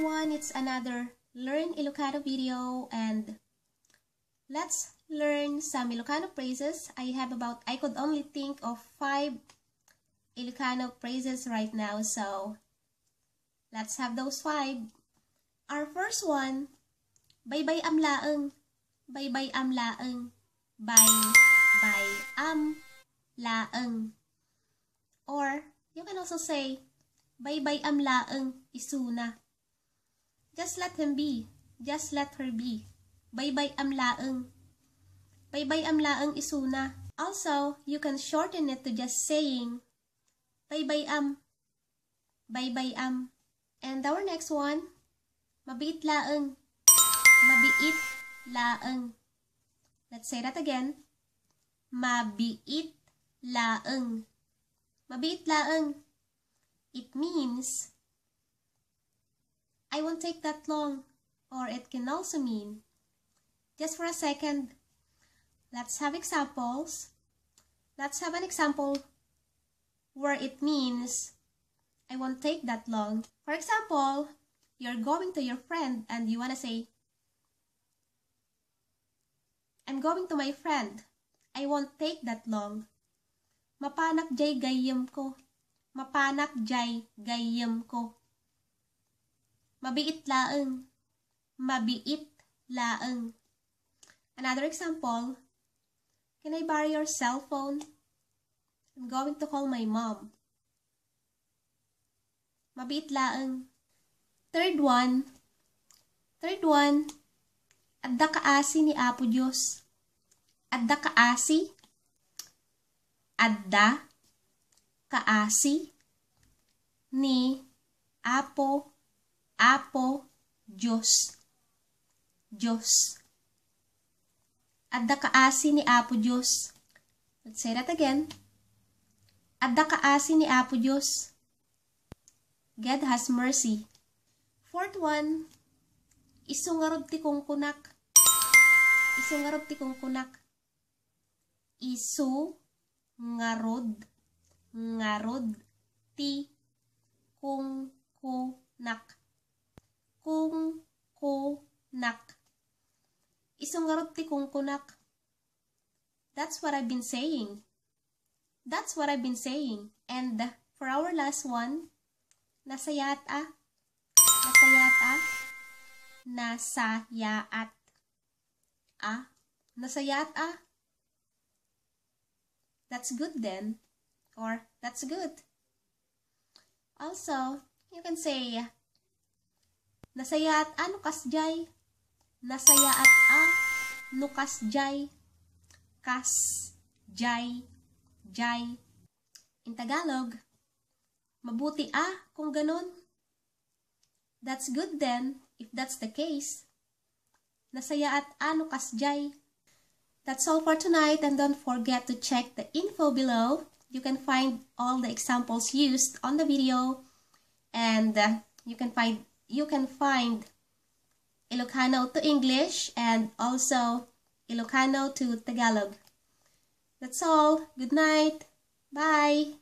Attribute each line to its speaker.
Speaker 1: everyone, it's another Learn Ilocano video, and let's learn some Ilocano phrases. I could only think of 5 Ilocano phrases right now, so let's have those 5. Our first one, Baybayam laeng, Baybayam laeng, Baybayam laeng. Or you can also say, Baybayam laeng, isuna. Just let him be. Just let her be. Baybayam laeng. Baybayam laeng, isuna. Also, you can shorten it to just saying, Baybayam. Baybayam. And our next one, Mabiit laeng. Mabiit laeng. Let's say that again. Mabiit laeng. Mabiit laeng. It means, I won't take that long. Or it can also mean, just for a second. Let's have examples. Let's have an example where it means, I won't take that long. For example, you're going to your friend and you want to say, I'm going to my friend. I won't take that long. Mapanak jay gayem ko. Mapanak jay gayem ko. Mabiit laeng. Mabiit laeng. Another example, can I borrow your cell phone? I'm going to call my mom. Mabiit laeng. Third one, Adda kaasi ni Apo Dios. Adda kaasi. Adda kaasi ni Apo Dios. Diyos. Adda kaasi ni Apo Dios. Let's say that again. Adda kaasi ni Apo Dios. God has mercy. Fourth one, isu ngarud ti kungkunak. Isu ngarud ti kungkunak. Isu ngarud ti kungkunak. Kungkunak. Isu ngarud ti kungkunak. That's what I've been saying. That's what I've been saying. And for our last one, Nasayaat. Nasayaat. Nasayaat. Nasayaat. That's good then. Or that's good. Also, you can say, Nasayaat no kasjay. Nasayaat no kasjay. Kasjay. Jay. In Tagalog, mabuti kung ganun. That's good then, if that's the case. Nasayaat no kasjay. That's all for tonight, and don't forget to check the info below. You can find all the examples used on the video, and you can find Ilocano to English and also Ilocano to Tagalog. That's all. Good night. Bye.